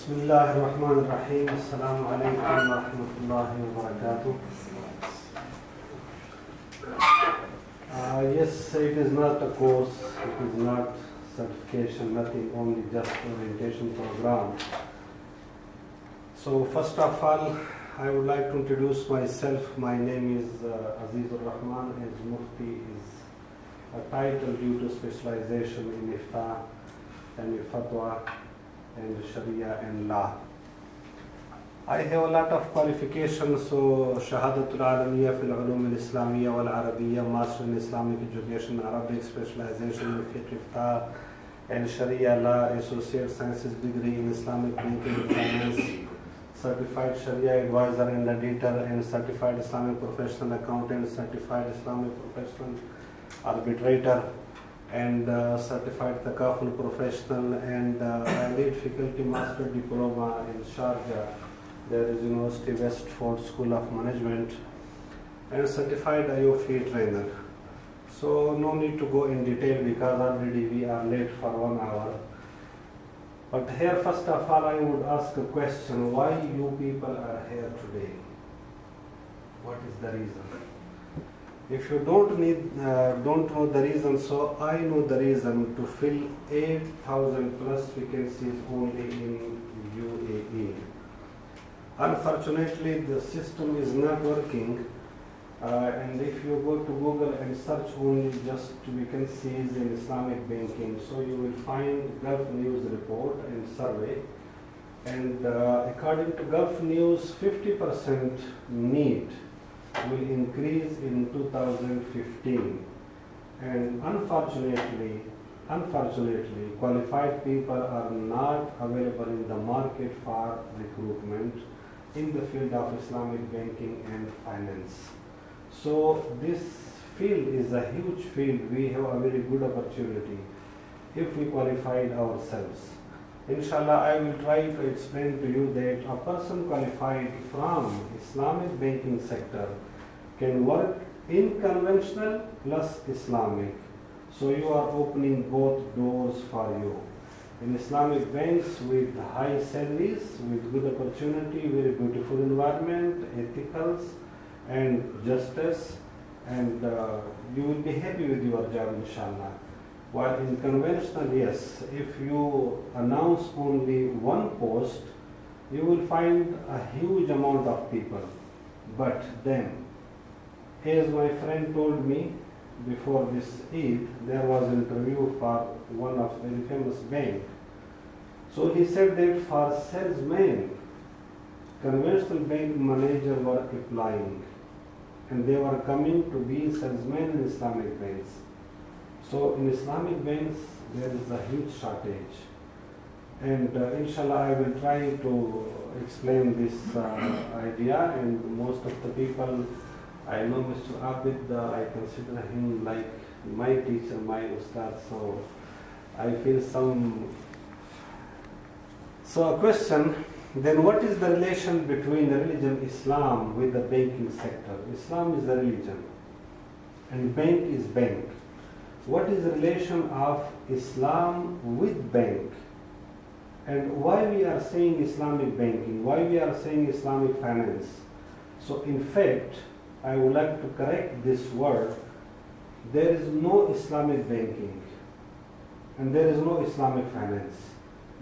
Bismillahirrahmanirrahim. Assalamu alaikum wa rahmatullahi wa barakatuh. Yes, it is not a course, it is not certification, nothing, only just orientation program. So first of all, I would like to introduce myself. My name is Aziz Rahman, as Mufti is a title due to specialization in Ifta and Fatwa and Sharia and Law. I have a lot of qualifications, so Shahadatul Alamiyya fil Ulum al-Islamiyya wal Arabiyya, Master in Islamic Education, Arabic specialization in Fiqh Ifta and Sharia Law, Associate Sciences degree in Islamic Banking and Finance, Certified Sharia Advisor and Editor, and Certified Islamic Professional Accountant, Certified Islamic Professional Arbitrator, and Certified Thaqaful Professional, and I lead Faculty Master Diploma in Sharjah. There is University Westford School of Management, and Certified IOFE Trainer. So no need to go in detail because already we are late for 1 hour. But here, first of all, I would ask a question: why you people are here today? What is the reason? If you don't know the reason, so I know the reason. To fill 8,000 plus vacancies only in UAE. Unfortunately, the system is not working, and if you go to Google and search only just vacancies in Islamic banking, so you will find Gulf News report and survey, and according to Gulf News, 50% need will increase in 2015, and unfortunately, qualified people are not available in the market for recruitment in the field of Islamic banking and finance. So this field is a huge field. We have a very good opportunity if we qualified ourselves. Inshallah, I will try to explain to you that a person qualified from Islamic banking sector can work in conventional plus Islamic. So you are opening both doors for you. In Islamic banks with high salaries, with good opportunity, very beautiful environment, ethicals and justice, and you will be happy with your job, inshallah. While in conventional, yes, if you announce only one post, you will find a huge amount of people. But then, as my friend told me before this Eid, there was an interview for one of very famous bank. So he said that for salesmen, conventional bank manager were applying, and they were coming to be salesmen in Islamic banks. So in Islamic banks, there is a huge shortage. And inshallah, I will try to explain this idea, and most of the people, I know Mr. Abid, I consider him like my teacher, my ustad, so I feel some. So a question, then what is the relation between the religion Islam with the banking sector? Islam is the religion and bank is bank. What is the relation of Islam with bank? And why we are saying Islamic banking? Why we are saying Islamic finance? So in fact, I would like to correct this word. There is no Islamic banking and there is no Islamic finance.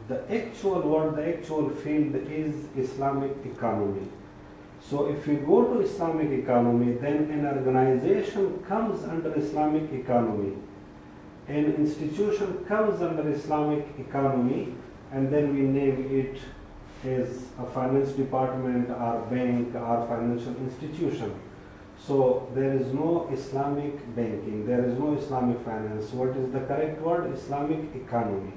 The actual word, the actual field is Islamic economy. So if we go to Islamic economy, then an organization comes under Islamic economy. An institution comes under Islamic economy, and then we name it as a finance department or bank or financial institution. So there is no Islamic banking, there is no Islamic finance. What is the correct word? Islamic economy.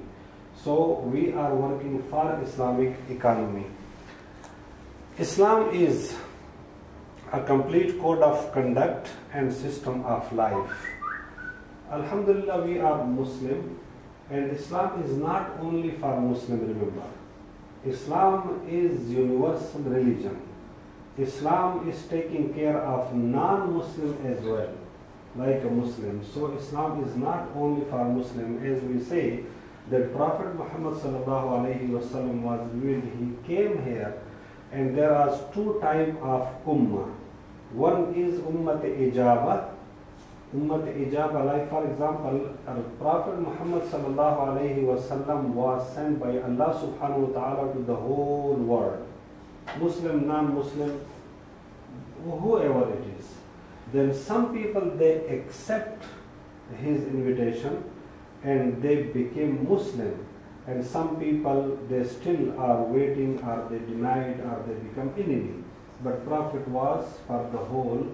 So we are working for Islamic economy. Islam is a complete code of conduct and system of life. Alhamdulillah, we are Muslim, and Islam is not only for Muslim, remember. Islam is universal religion. Islam is taking care of non-Muslim as well, like a Muslim. So Islam is not only for Muslim. As we say, that Prophet Muhammad sallallahu alaihi wasallam was revealed. He came here, and there are two types of ummah. One is ummat ijaba. Ummat ijaba, like for example, Prophet Muhammad sallallahu alaihi wasallam was sent by Allah subhanahu wa ta'ala to the whole world, Muslim, non-Muslim, whoever it is. Then some people, they accept his invitation and they became Muslim, and some people, they still are waiting, or they denied, or they become enemy. But Prophet was for the whole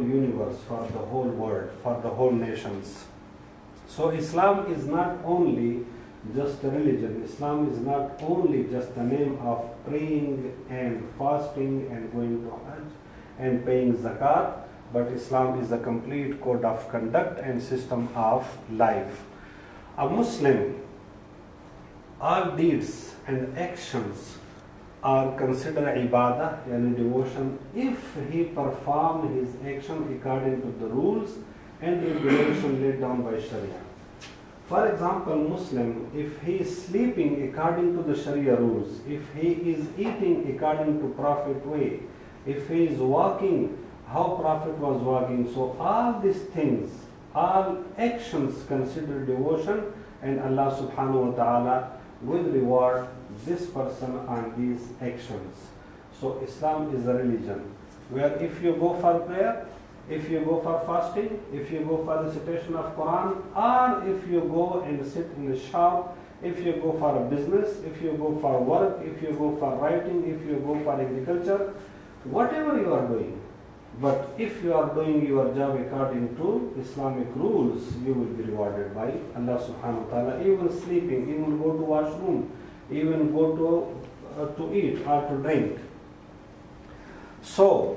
universe, for the whole world, for the whole nations. So Islam is not only just a religion. Islam is not only just the name of praying and fasting and going to Hajj and paying zakat, but Islam is a complete code of conduct and system of life. A Muslim, all deeds and actions are considered ibadah, yani devotion, if he perform his action according to the rules and regulations laid down by Sharia. For example, Muslim, if he is sleeping according to the Sharia rules, if he is eating according to Prophet way, if he is walking how Prophet was walking, so all these things, all actions considered devotion, and Allah subhanahu wa ta'ala will reward this person on these actions. So Islam is a religion where if you go for prayer, if you go for fasting, if you go for recitation of Quran, or if you go and sit in the shop, if you go for a business, if you go for work, if you go for writing, if you go for agriculture, whatever you are doing. But if you are doing your job according to Islamic rules, you will be rewarded by Allah subhanahu wa ta'ala. Even sleeping, even go to washroom, even go to eat or to drink. So,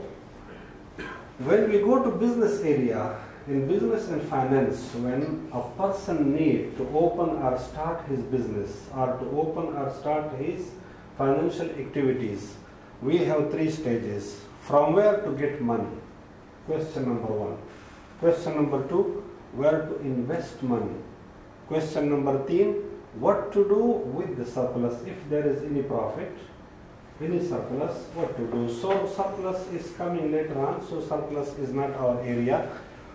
when we go to business area, in business and finance, when a person needs to open or start his business or to open or start his financial activities, we have three stages. From where to get money? Question number one. Question number two, where to invest money? Question number three, what to do with the surplus? If there is any profit, any surplus, what to do? So surplus is coming later on, so surplus is not our area.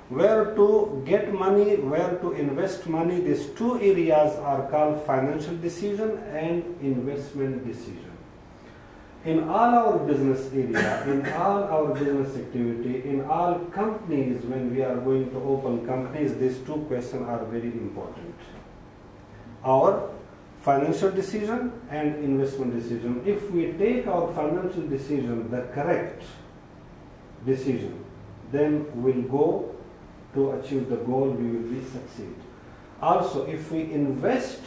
Where to get money, where to invest money, these two areas are called financial decision and investment decision. In all our business area, in all our business activity, in all companies, when we are going to open companies, these two questions are very important. Our financial decision and investment decision. If we take our financial decision, the correct decision, then we'll go to achieve the goal, we will be succeed. Also, if we invest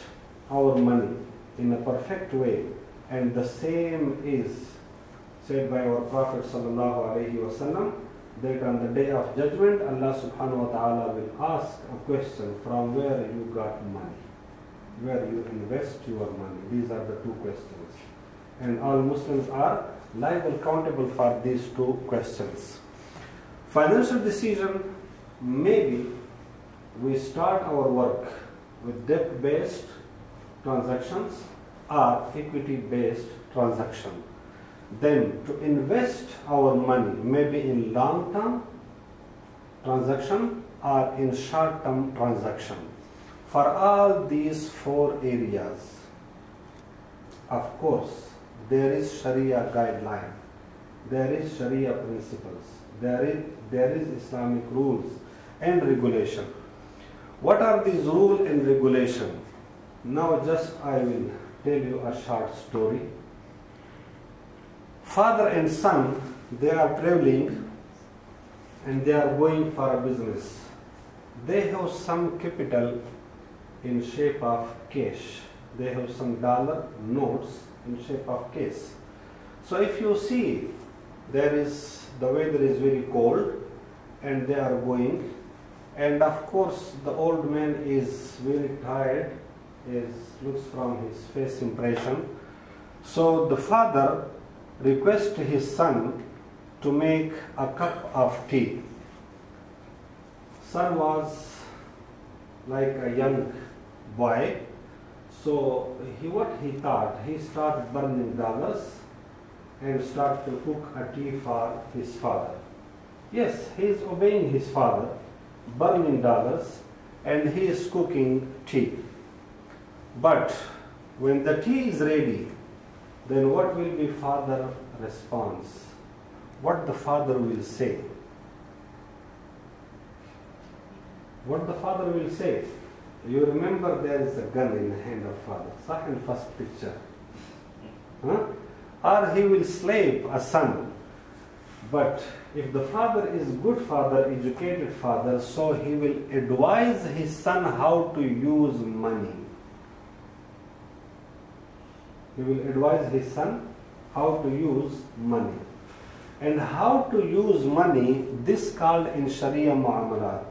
our money in a perfect way, and the same is said by our Prophet sallallahu alaihi wasallam, that on the day of judgment, Allah subhanahu wa ta'ala will ask a question, from where you got money, where you invest your money. These are the two questions. And all Muslims are liable, accountable for these two questions. Financial decision, maybe we start our work with debt-based transactions or equity-based transaction. Then to invest our money, maybe in long-term transaction or in short-term transaction. For all these four areas, of course, there is Sharia guideline, there is Sharia principles, there is Islamic rules and regulation. What are these rules and regulation? Now just I will tell you a short story. Father and son, they are traveling and they are going for a business. They have some capital in shape of cash. They have some dollar notes in shape of cash. So if you see, the weather is very cold and they are going, and of course the old man is very tired, looks from his face impression. So the father requests his son to make a cup of tea. Son was like a young boy. So what he thought, he started burning dollars and started to cook a tea for his father. Yes, he is obeying his father, burning dollars, and he is cooking tea. But when the tea is ready, then what will be father's response? What the father will say? What the father will say? You remember there is a gun in the hand of father. Sah in first picture. Huh? Or he will slap a son. But if the father is good father, educated father, so he will advise his son how to use money. He will advise his son how to use money. And how to use money, this called in Sharia mu'amalat.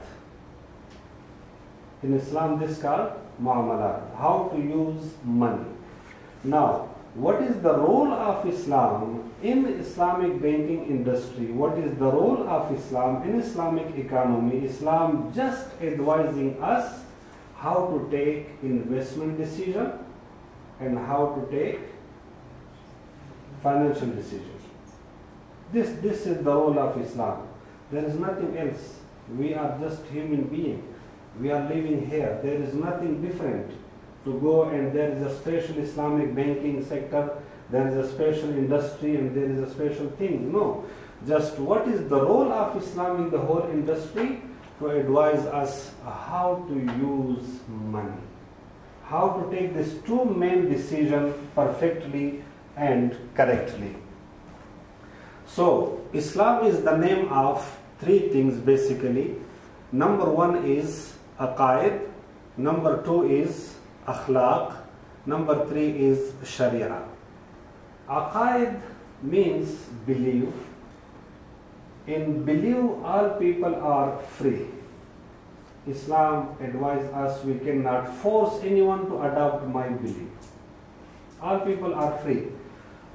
In Islam, this called mu'amalat. How to use money. Now, what is the role of Islam in Islamic banking industry? What is the role of Islam in Islamic economy? Islam just advising us how to take investment decision and how to take financial decisions. This is the role of Islam. There is nothing else. We are just human beings. We are living here. There is nothing different to go and there is a special Islamic banking sector, there is a special industry and there is a special thing. No. Just what is the role of Islam in the whole industry? To advise us how to use money. How to take these two main decisions perfectly and correctly. So, Islam is the name of three things basically. Number one is aqaid, number two is akhlaq, number three is sharia. Aqaid means belief. In belief, all people are free. Islam advises us we cannot force anyone to adopt my belief. All people are free.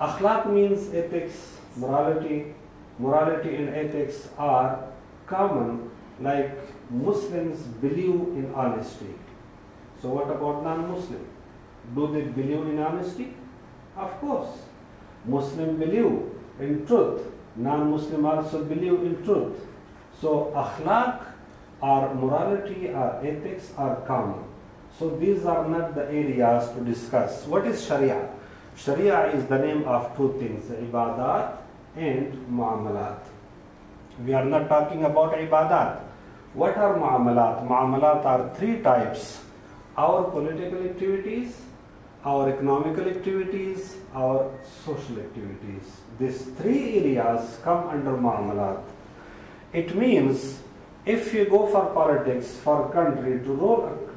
Akhlaq means ethics, morality. Morality and ethics are common, like Muslims believe in honesty. So what about non-Muslim? Do they believe in honesty? Of course. Muslim believe in truth. Non-Muslim also believe in truth. So akhlaq or morality or ethics are common. So these are not the areas to discuss. What is Sharia? Sharia is the name of two things, ibadat and mu'amalat. We are not talking about ibadat. What are mu'amalat? Mu'amalat are three types. Our political activities, our economical activities, our social activities. These three areas come under mu'amalat. It means if you go for politics, for a country, to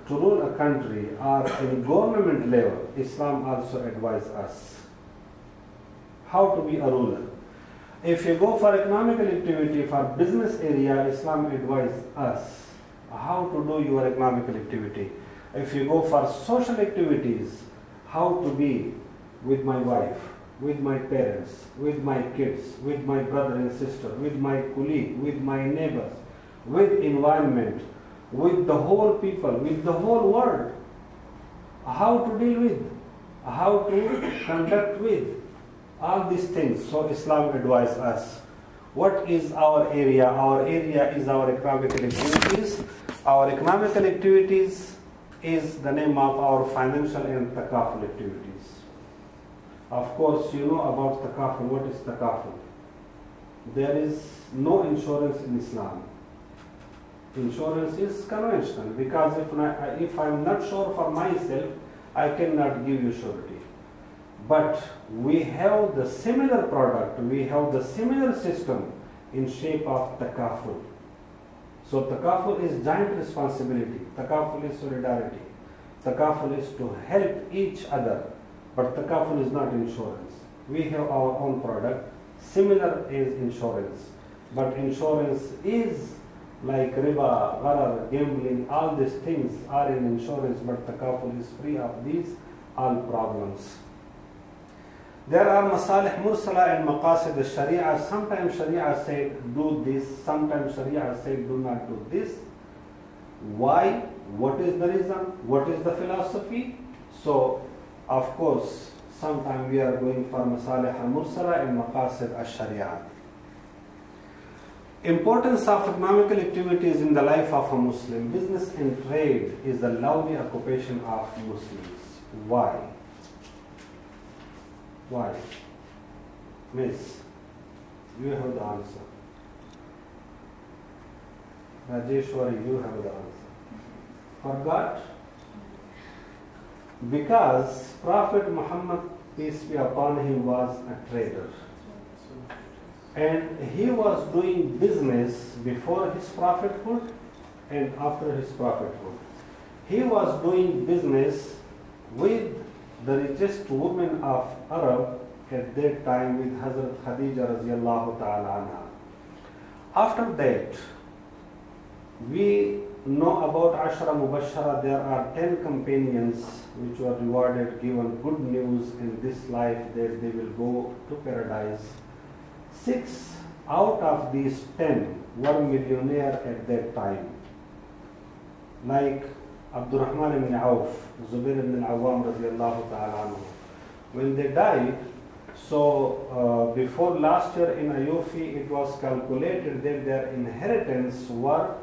rule a country or in government level, Islam also advises us how to be a ruler. If you go for economical activity, for business area, Islam advises us how to do your economical activity. If you go for social activities, how to be with my wife, with my parents, with my kids, with my brother and sister, with my colleague, with my neighbors, with environment, with the whole people, with the whole world. How to deal with, how to conduct with, all these things. So Islam advises us. What is our area? Our area is our economical activities. Our economical activities is the name of our financial and takaful activities. Of course, you know about takaful. What is takaful? There is no insurance in Islam. Insurance is conventional because if I am not sure for myself, I cannot give you surety. But we have the similar product, we have the similar system in shape of takaful. So takaful is joint responsibility, takaful is solidarity, takaful is to help each other, but takaful is not insurance. We have our own product, similar is insurance, but insurance is like riba, gharar, gambling, all these things are in insurance, but takaful is free of these all problems. There are masalih mursala and maqasid al-sharia. Sometimes sharia said do this, sometimes sharia said do not do this. Why? What is the reason? What is the philosophy? So, of course, sometime we are going for masalih al-mursala and maqasid al-shari'ah. Importance of economical activities in the life of a Muslim. Business and trade is the lovely occupation of Muslims. Why? Why? Miss, you have the answer. Rajeshwari, you have the answer. Forgot? Because Prophet Muhammad, peace be upon him, was a trader. And he was doing business before his prophethood and after his prophethood. He was doing business with the richest woman of Arab at that time, with Hazrat Khadija radiallahu ta'ala anha. After that, we know about Ashra Mubashara. There are 10 companions which were rewarded, given good news in this life that they will go to paradise. 6 out of these 10 were millionaire at that time, like Abdurrahman ibn Auf, Zubair ibn al-Awwam radiallahu ta'ala anhu. When they died, so before last year in Ayufi, it was calculated that their inheritance were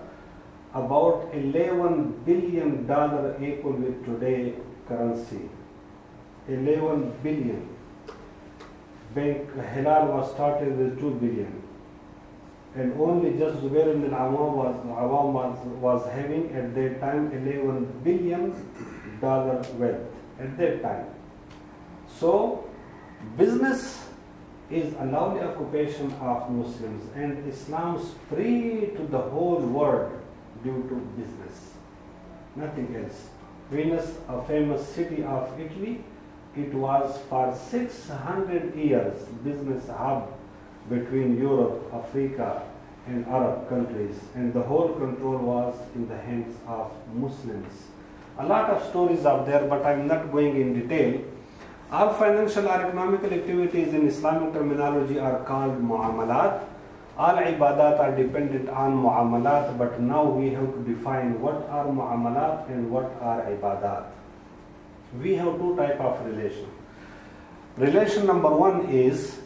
about $11 billion equal with today currency. 11 billion. Bank Hilal was started with 2 billion. And only just Zubair ibn al-Awwam was having at that time $11 billion wealth at that time. So, business is a lovely occupation of Muslims, and Islam spread to the whole world due to business, nothing else. Venice, a famous city of Italy, it was for 600 years business hub between Europe, Africa and Arab countries, and the whole control was in the hands of Muslims. A lot of stories are there, but I am not going in detail. All financial or economical activities in Islamic terminology are called mu'amalat. All ibadat are dependent on mu'amalat, but now we have to define what are mu'amalat and what are ibadat. We have 2 types of relation. Relation number 1 is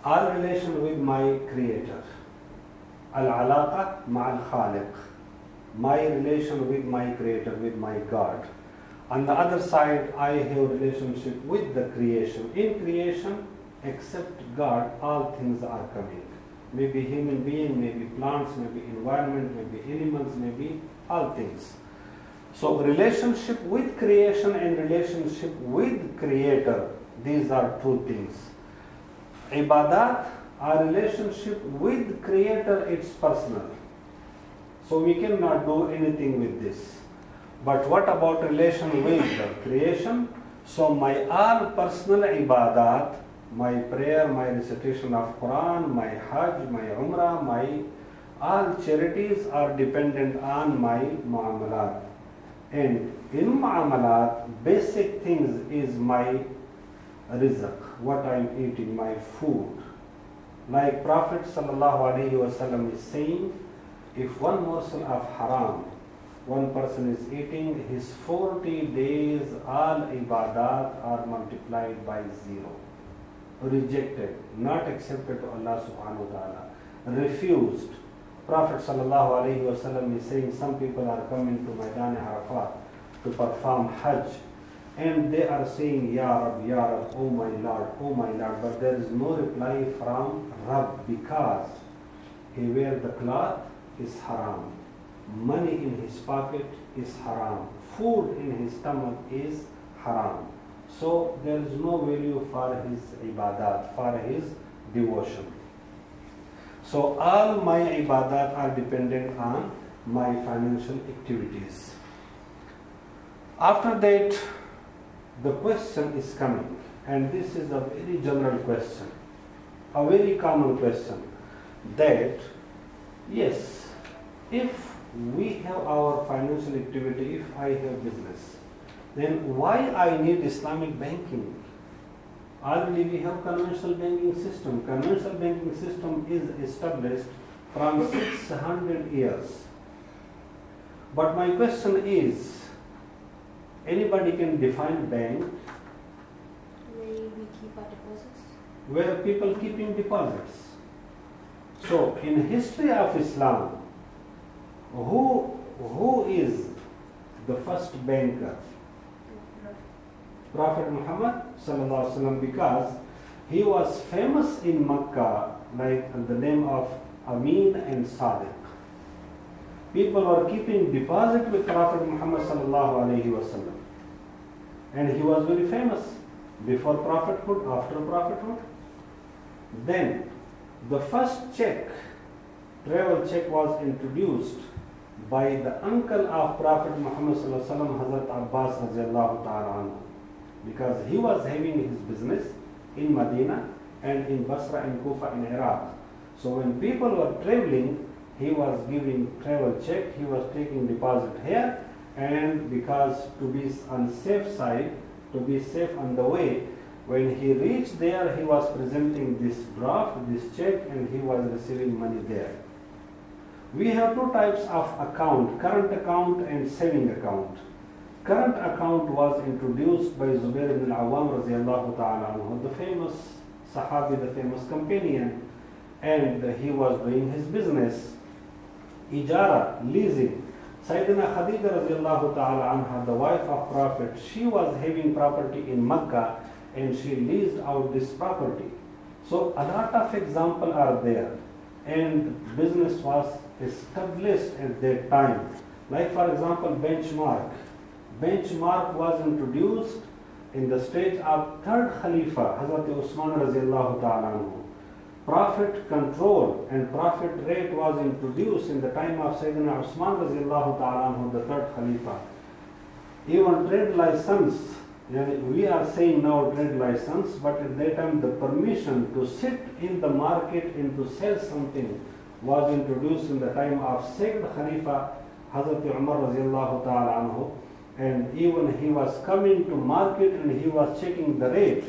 our relation with my Creator. Al-alaqa ma'al khaliq. My relation with my Creator, with my God. On the other side, I have relationship with the creation. In creation, except God, all things are coming. Maybe human being, maybe plants, maybe environment, maybe animals, maybe all things. So relationship with creation and relationship with Creator, these are 2 things. Ibadat, our relationship with Creator, it's personal. So we cannot do anything with this. But what about relation with the creation? So my all personal ibadat, my prayer, my recitation of Quran, my Hajj, my Umrah, my all charities are dependent on my mu'amalat. And in mu'amalat, basic things is my rizq, what I am eating, my food. Like Prophet sallallahu alaihi wasallam is saying, if one morsel of haram one person is eating, his 40 days all ibadat are multiplied by 0. Rejected, not accepted to Allah subhanahu wa ta'ala, refused. Prophet sallallahu alaihi wasallam is saying some people are coming to Maidan Arafat to perform Hajj, and they are saying Ya Rab, oh my Lord, but there is no reply from Rab because he wears the cloth is haram, money in his pocket is haram, food in his stomach is haram. So there is no value for his ibadat, for his devotion. So all my ibadat are dependent on my financial activities. After that, the question is coming, and this is a very general question, a very common question, that yes, if we have our financial activity, if I have business, then why I need Islamic banking? Already we have conventional banking system. Conventional banking system is established from 600 years. But my question is, anybody can define bank Where we keep our deposits. where people keeping deposits. So in history of Islam, who is the first banker? Prophet Muhammad sallallahu alaihi wasallam, because he was famous in Makkah like the name of Amin and Sadiq. People were keeping deposit with Prophet Muhammad sallallahu alaihi wasallam, and he was very famous before prophethood, after prophethood. Then the first check, travel check, was introduced by the uncle of Prophet Muhammad sallallahu alaihi wasallam, Hazrat Abbas radiallahu ta'ala anhu, because he was having his business in Medina and in Basra and Kufa in Iraq. So when people were traveling, he was giving travel check, he was taking deposit here, and because to be on safe side, to be safe on the way, when he reached there, he was presenting this draft, this check, and he was receiving money there. We have two types of account, current account and saving account. Current account was introduced by Zubair ibn al-Awwam radiallahu ta'ala anhu, the famous Sahabi, the famous companion, and he was doing his business, ijara, leasing. Sayyidina Khadija radiallahu ta'ala anha, the wife of Prophet, she was having property in Makkah and she leased out this property. So a lot of examples are there, and business was established at that time. Like for example, benchmark. Benchmark was introduced in the stage of third Khalifa, Hazrat Usman radiallahu ta'ala anhu. Profit control and profit rate was introduced in the time of Sayyidina Usman radiallahu ta'ala anhu, the third Khalifa. Even trade license, we are saying now trade license, but at that time the permission to sit in the market and to sell something was introduced in the time of second Khalifa, Hazrat Umar radiallahu ta'ala anhu. And even he was coming to market and he was checking the rate.